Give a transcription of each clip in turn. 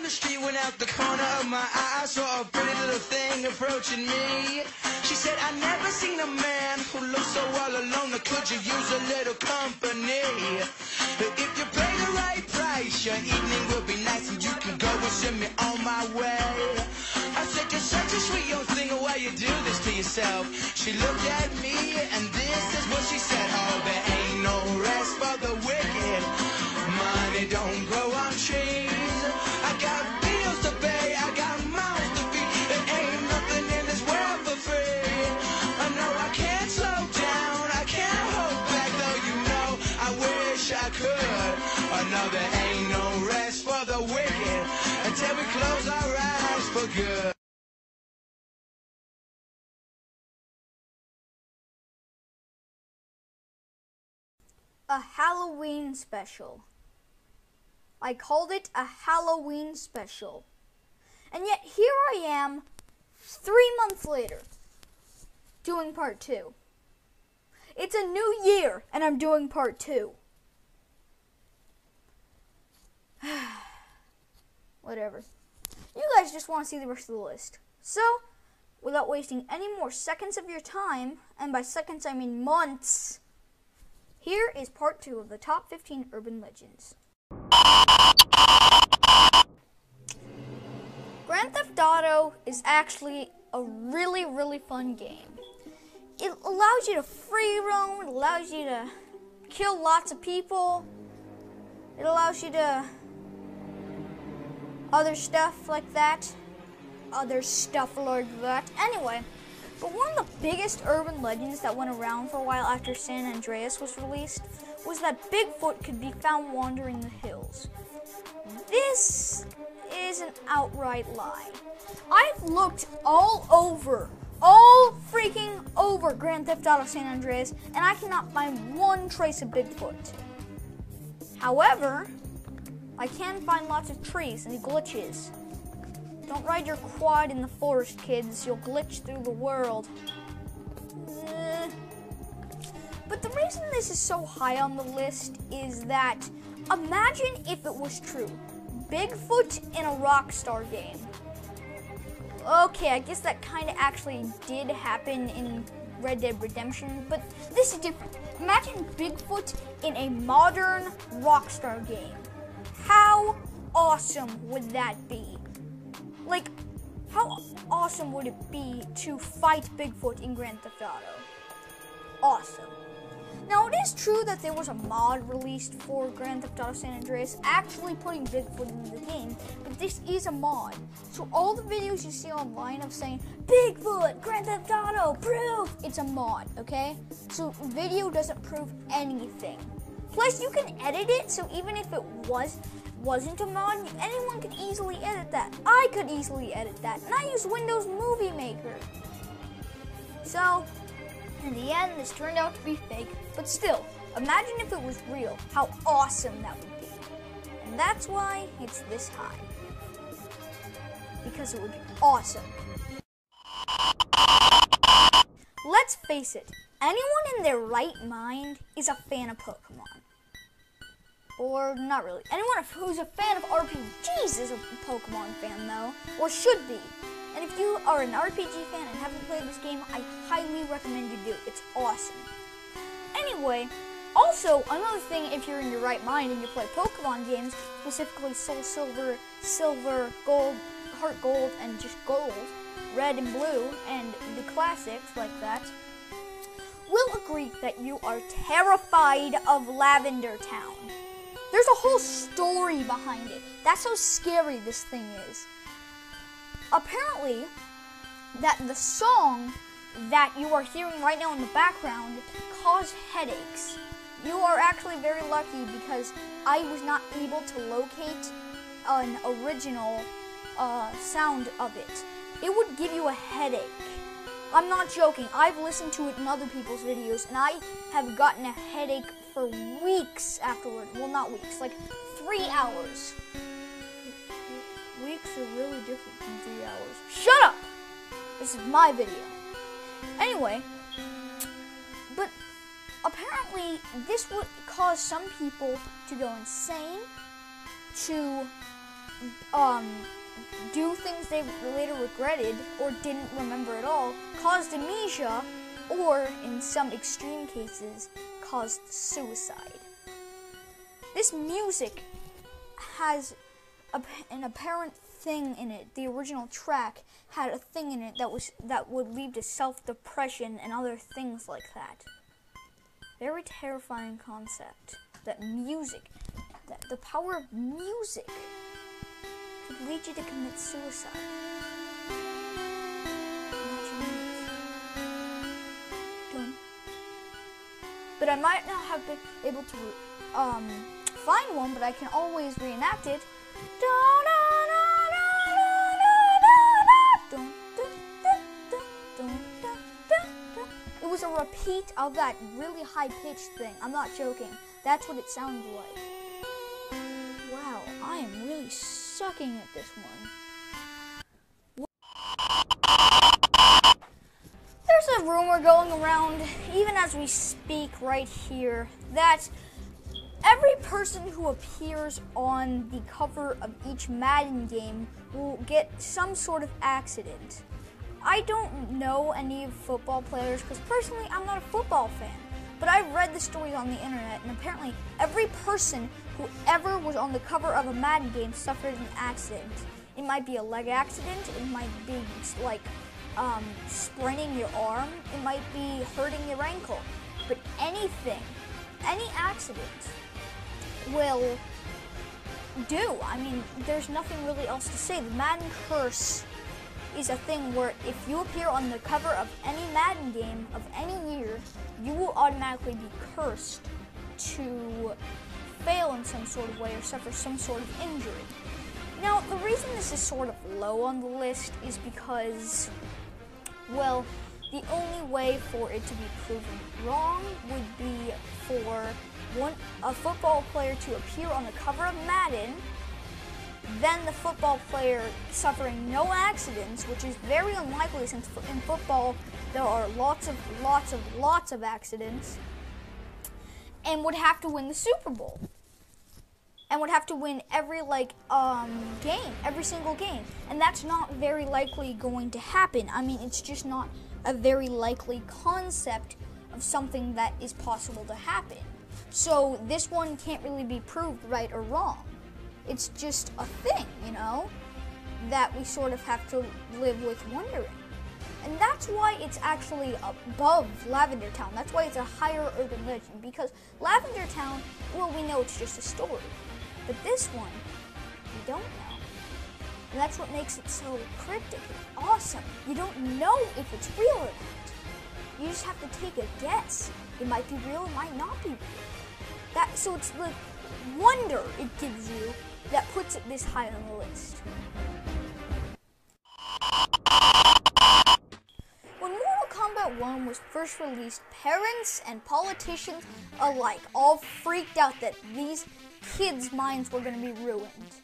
down the street, went out the corner of my eye, I saw a pretty little thing approaching me. She said, I never seen a man who looks so all alone. Could you use a little company? If you pay the right price, your evening will be nice, and you can go and send me on my way. I said, you're such a sweet young thing, why you do this to yourself? She looked at me, and this is what she said. Oh, there ain't no rest for the wicked. Money don't grow on trees. I got bills to pay, I got mouths to feed. There ain't nothing in this world for free. I know I can't slow down, I can't hold back, though you know I wish I could. I know there ain't no rest for the wicked until we close our eyes for good. A Halloween special. I called it a Halloween special. And yet here I am, 3 months later, doing part 2. It's a new year, and I'm doing part 2. Whatever. You guys just want to see the rest of the list. So, without wasting any more seconds of your time, and by seconds I mean months, here is part 2 of the top 15 urban legends. Grand Theft Auto is actually a really, really fun game. It allows you to free roam, it allows you to kill lots of people, it allows you to other stuff like that. Anyway, but one of the biggest urban legends that went around for a while after San Andreas was released was that Bigfoot could be found wandering the hills. This is an outright lie. I've looked all freaking over Grand Theft Auto San Andreas, and I cannot find one trace of Bigfoot. However, I can find lots of trees and glitches. Don't ride your quad in the forest, kids. You'll glitch through the world. But the reason this is so high on the list is that imagine if it was true. Bigfoot in a Rockstar game. Okay, I guess that kind of actually did happen in Red Dead Redemption, but this is different. Imagine Bigfoot in a modern Rockstar game. How awesome would that be? Like, how awesome would it be to fight Bigfoot in Grand Theft Auto? Awesome. Now, it is true that there was a mod released for Grand Theft Auto San Andreas actually putting Bigfoot in the game, but this is a mod. So all the videos you see online of saying, Bigfoot, Grand Theft Auto, proof, it's a mod, okay? So video doesn't prove anything. Plus, you can edit it, so even if it wasn't a mod, anyone could easily edit that. I could easily edit that, and I use Windows Movie Maker. So, in the end, this turned out to be fake, but still, imagine if it was real, how awesome that would be. And that's why it's this high. Because it would be awesome. Let's face it, anyone in their right mind is a fan of Pokemon. Or not really. Anyone who's a fan of RPGs is a Pokemon fan, though, or should be. And if you are an RPG fan and haven't played this game, I highly recommend you do. It's awesome. Anyway, also, another thing, if you're in your right mind and you play Pokemon games, specifically Soul Silver, Silver, Gold, Heart Gold, and just Gold, Red and Blue, and the classics like that, will agree that you are terrified of Lavender Town. There's a whole story behind it. That's how scary this thing is. Apparently, that the song that you are hearing right now in the background caused headaches. You are actually very lucky because I was not able to locate an original sound of it. It would give you a headache. I'm not joking. I've listened to it in other people's videos, and I have gotten a headache for weeks afterward. Well, not weeks, like 3 hours. Weeks are really different from 3 hours. Shut up! This is my video. Anyway, but apparently this would cause some people to go insane, to do things they later regretted or didn't remember at all, caused amnesia, or in some extreme cases, caused suicide. This music has an apparent thing in it. The original track had a thing in it that would lead to self-depression and other things like that. Very terrifying concept. That the power of music could lead you to commit suicide. But I might not have been able to find one, but I can always reenact it. It was a repeat of that really high-pitched thing. I'm not joking. That's what it sounded like. Wow, I am really sucking at this one. There's a rumor going around, even as we speak right here, that every person who appears on the cover of each Madden game will get some sort of accident. I don't know any football players because personally I'm not a football fan, but I've read the stories on the internet, and apparently every person who ever was on the cover of a Madden game suffered an accident. It might be a leg accident, it might be like spraining your arm, it might be hurting your ankle, but anything, any accident will do. I mean, there's nothing really else to say. The Madden curse is a thing where if you appear on the cover of any Madden game of any year, you will automatically be cursed to fail in some sort of way or suffer some sort of injury. Now, the reason this is sort of low on the list is because, well, the only way for it to be proven wrong would be for a football player to appear on the cover of Madden, then the football player suffering no accidents, which is very unlikely since in football there are lots of accidents, and would have to win the Super Bowl. And would have to win every game, every single game. And that's not very likely going to happen. I mean, it's just not a very likely concept of something that is possible to happen. So this one can't really be proved right or wrong. It's just a thing, you know, that we sort of have to live with wondering. And that's why it's actually above Lavender Town. That's why it's a higher urban legend, because Lavender Town, well, we know it's just a story. But this one, we don't know. And that's what makes it so cryptic and awesome. You don't know if it's real or not. You just have to take a guess. It might be real, it might not be real. So it's the wonder it gives you that puts it this high on the list. When Mortal Kombat 1 was first released, parents and politicians alike all freaked out that these kids' minds were going to be ruined.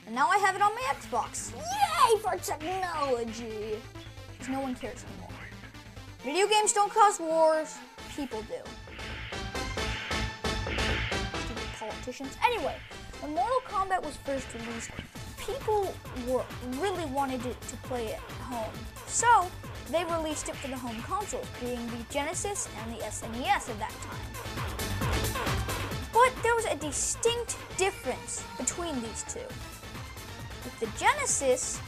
And now I have it on my Xbox. Yay for technology! Because no one cares anymore. Video games don't cause wars, people do. Stupid politicians. Anyway, when Mortal Kombat was first released, people really wanted to play it at home. So, they released it for the home consoles, being the Genesis and the SNES at that time. But there was a distinct difference between these two. With the Genesis,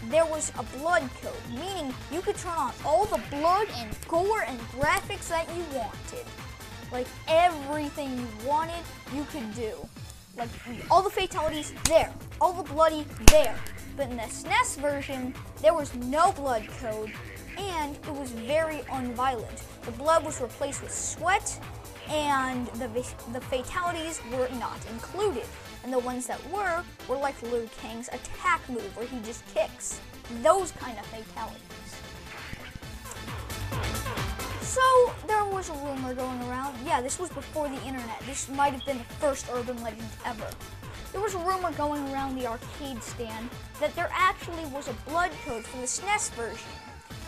there was a blood code, meaning you could turn on all the blood and gore and graphics that you wanted. Like everything you wanted, you could do. Like all the fatalities, there. All the bloody, there. But in the SNES version, there was no blood code, and it was very unviolent. The blood was replaced with sweat, and the fatalities were not included. And the ones that were like Liu Kang's attack move, where he just kicks. Those kind of fatalities. So, there was a rumor going around. Yeah, this was before the internet. This might have been the first urban legend ever. There was a rumor going around the arcade stand that there actually was a blood code for the SNES version,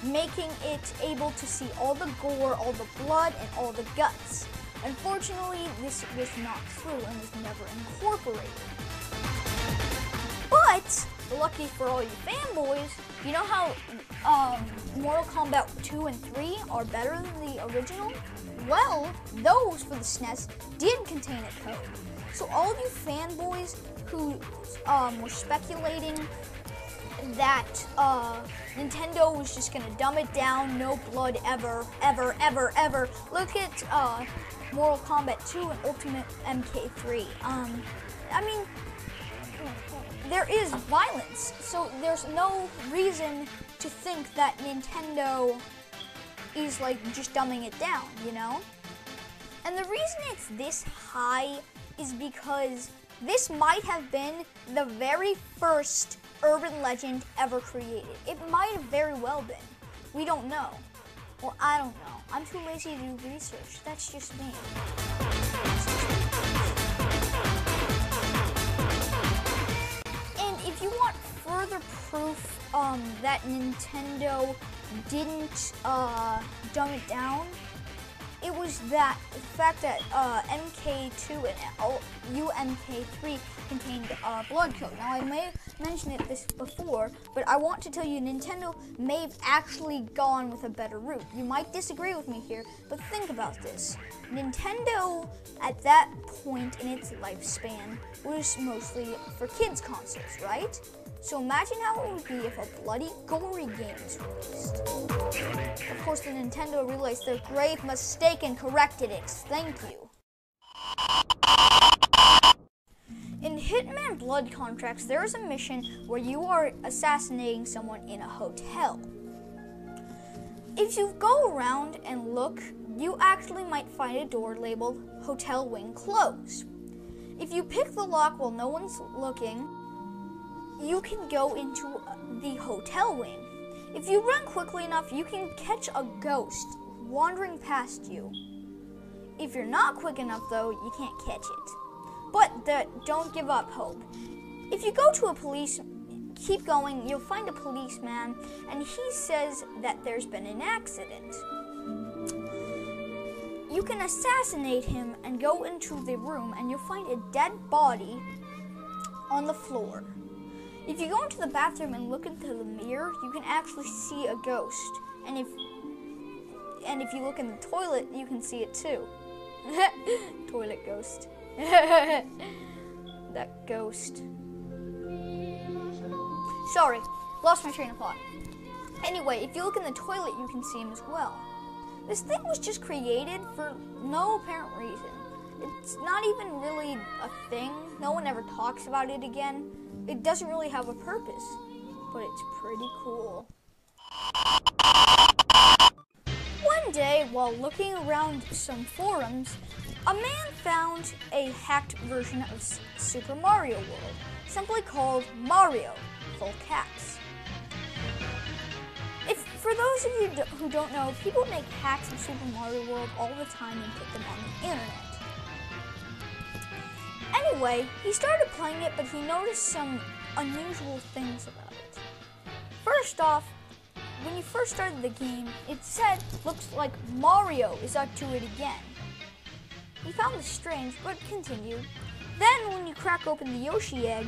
making it able to see all the gore, all the blood, and all the guts. Unfortunately, this was not true and was never incorporated. lucky for all you fanboys, you know how Mortal Kombat 2 and 3 are better than the original? Well, those for the SNES did contain a code. So all of you fanboys who were speculating that Nintendo was just gonna dumb it down, no blood ever, ever. Look at Mortal Kombat 2 and Ultimate MK3. I mean, there is violence, so there's no reason to think that Nintendo is like just dumbing it down, you know? And the reason it's this high is because this might have been the very first urban legend ever created. It might have very well been. We don't know. Well, I don't know. I'm too lazy to do research. That's just me. And if you want further proof that Nintendo didn't dumb it down, it was the fact that MK2 and UMK3 contained blood code. Now, I may have mentioned this before, but I want to tell you Nintendo may have actually gone with a better route. You might disagree with me here, but think about this. Nintendo, at that point in its lifespan, was mostly for kids' consoles, right? So imagine how it would be if a bloody, gory game was released. Of course, the Nintendo realized their grave mistake and corrected it. Thank you. In Hitman Blood Contracts, there is a mission where you are assassinating someone in a hotel. If you go around and look, you actually might find a door labeled Hotel Wing Closed. If you pick the lock while no one's looking, you can go into the hotel wing. If you run quickly enough, you can catch a ghost wandering past you. If you're not quick enough, though, you can't catch it. But don't give up hope. If you go to a police, keep going, you'll find a policeman, and he says that there's been an accident. You can assassinate him and go into the room, and you'll find a dead body on the floor. If you go into the bathroom and look into the mirror, you can actually see a ghost. And if you look in the toilet, you can see it too. Toilet ghost. That ghost. Sorry, lost my train of thought. Anyway, if you look in the toilet, you can see him as well. This thing was just created for no apparent reason. It's not even really a thing. No one ever talks about it again. It doesn't really have a purpose, but it's pretty cool. One day, while looking around some forums, a man found a hacked version of Super Mario World, simply called Mario, full caps. For those of you who don't know, people make hacks of Super Mario World all the time and put them on the internet. Anyway, he started playing it, but he noticed some unusual things about it. First off, when you first started the game, it said, looks like Mario is up to it again. He found this strange, but continued. Then, when you crack open the Yoshi egg,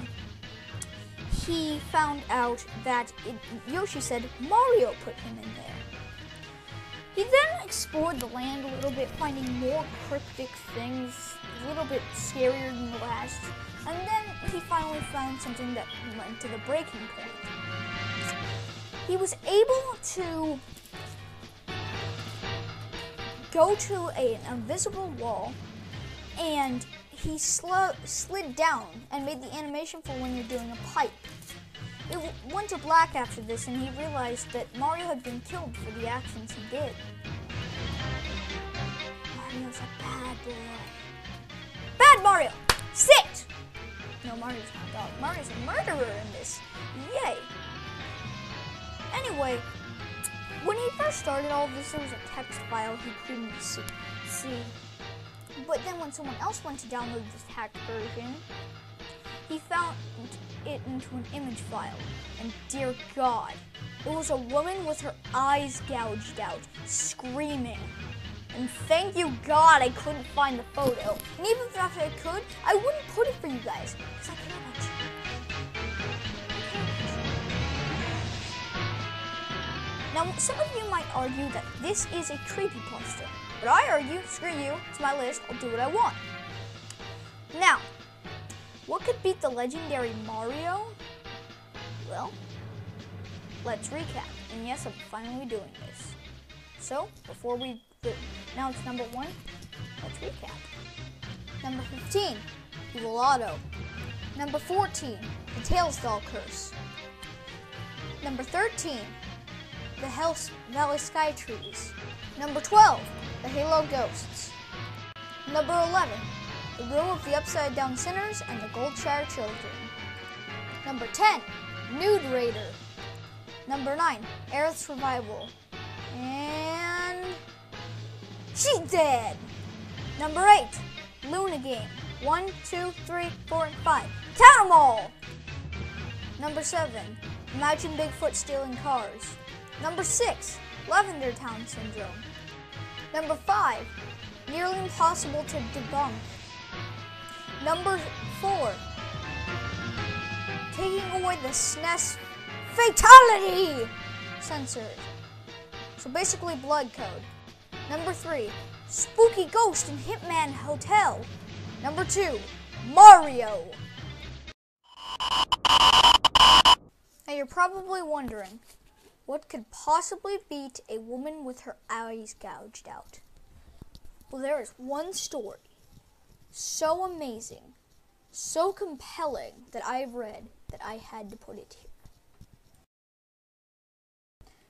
he found out that Yoshi said Mario put him in there. He then explored the land a little bit, finding more cryptic things, a little bit scarier than the last, and then he finally found something that led to the breaking point. He was able to go to an invisible wall, and he slid down and made the animation for when you're doing a pipe. It went to black after this, and he realized that Mario had been killed for the actions he did. Mario's a bad boy. Bad Mario! Sit! No, Mario's not a dog. Mario's a murderer in this. Yay! Anyway, when he first started all of this, there was a text file he couldn't see. But then when someone else went to download this hacked version, he found it into an image file. And dear God, it was a woman with her eyes gouged out, screaming. And thank you God I couldn't find the photo. And even if I could, I wouldn't put it for you guys, because I care about you. Now, some of you might argue that this is a creepypasta, but I argue, screw you, it's my list, I'll do what I want. Now, what could beat the legendary Mario? Well, let's recap. And yes, I'm finally doing this. So, before we announce number 1, let's recap. Number 15, Evil Auto. Number 14, the Tails Doll Curse. Number 13, the Valley Sky Trees. Number 12, the Halo Ghosts. Number 11, the Room of the Upside Down Sinners and the Goldshire Children. Number 10, Nude Raider. Number 9, Aerith's Revival. And she's dead. Number 8, Luna Game. 1, 2, 3, 4, and 5. Count them all! Number 7, Imagine Bigfoot Stealing Cars. Number 6, Lavender Town Syndrome. Number 5, Nearly Impossible to Debunk. Number 4, taking away the SNES Fatality censored. So basically blood code. Number 3, Spooky Ghost in Hitman Hotel. Number 2, Mario. Now you're probably wondering, what could possibly beat a woman with her eyes gouged out? Well, there is one story so amazing, so compelling that I've read that I had to put it here.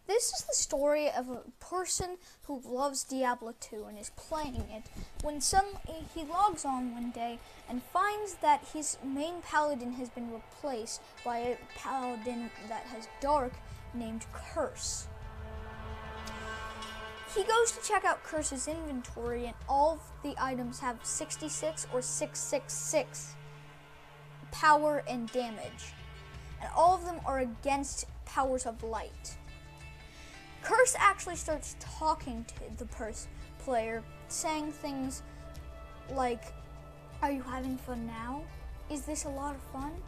This is the story of a person who loves Diablo 2 and is playing it when he logs on one day and finds that his main paladin has been replaced by a paladin that has dark named Curse. He goes to check out Curse's inventory and all of the items have 66 or 666 power and damage. And all of them are against powers of light. Curse actually starts talking to the player, saying things like, "Are you having fun now? Is this a lot of fun?"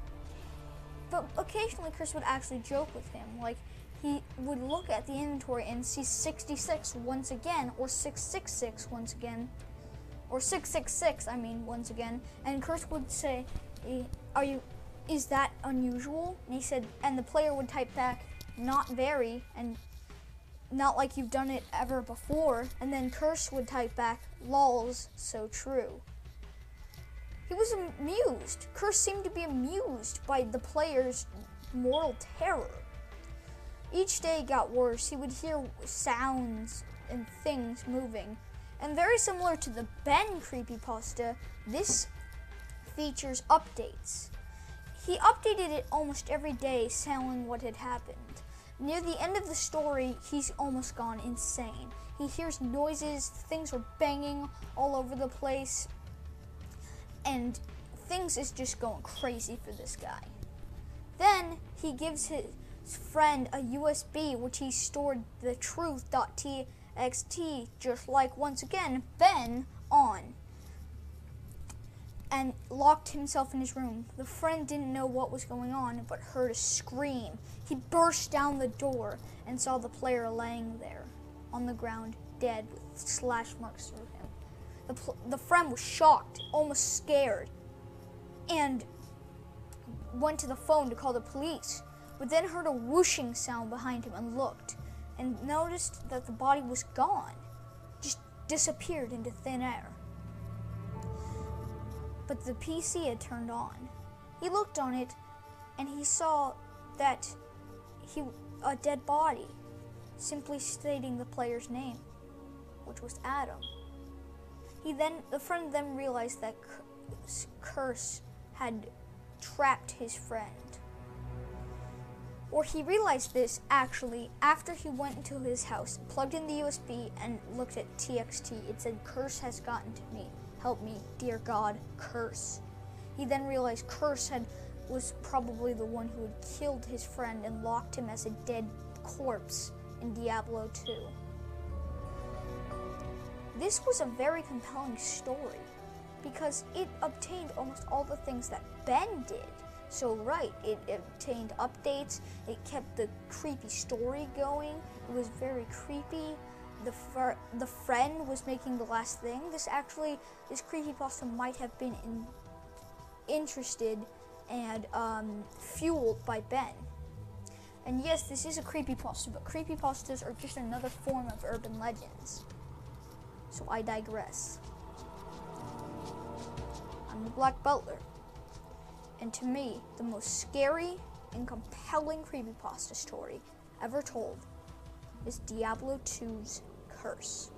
But occasionally Curse would actually joke with him, like he would look at the inventory and see 66 once again, or 666 once again, or 666, once again, and Curse would say, is that unusual? And he said, and the player would type back, "Not very," and "Not like you've done it ever before," and then Curse would type back, "Lols, so true." He was amused. Curse seemed to be amused by the player's mortal terror. Each day got worse. He would hear sounds and things moving. And very similar to the Ben creepypasta, this features updates. He updated it almost every day, telling what had happened. Near the end of the story, he's almost gone insane. He hears noises, things are banging all over the place, and things is just going crazy for this guy. Then he gives his friend a USB which he stored the truth.txt, just like once again Ben, on, and locked himself in his room. The friend didn't know what was going on but heard a scream. He burst down the door and saw the player laying there on the ground, dead, with slash marks through him. The friend was shocked, almost scared, and went to the phone to call the police, but then heard a whooshing sound behind him and looked, and noticed that the body was gone, just disappeared into thin air. But the PC had turned on. He looked on it, and he saw that a dead body, simply stating the player's name, which was Adam. The friend then realized that Curse had trapped his friend. Or he realized this actually after he went into his house, plugged in the USB, and looked at TXT. It said, "Curse has gotten to me. Help me, dear God, Curse." He then realized Curse was probably the one who had killed his friend and locked him as a dead corpse in Diablo 2. This was a very compelling story because it obtained almost all the things that Ben did, So right, it obtained updates, it kept the creepy story going, it was very creepy. The friend was making the last thing. This creepypasta might have been interested and fueled by Ben. And yes, this is a creepypasta, but creepypastas are just another form of urban legends. So I digress. I'm the Black Butler. And to me, the most scary and compelling creepypasta story ever told is Diablo 2's Curse.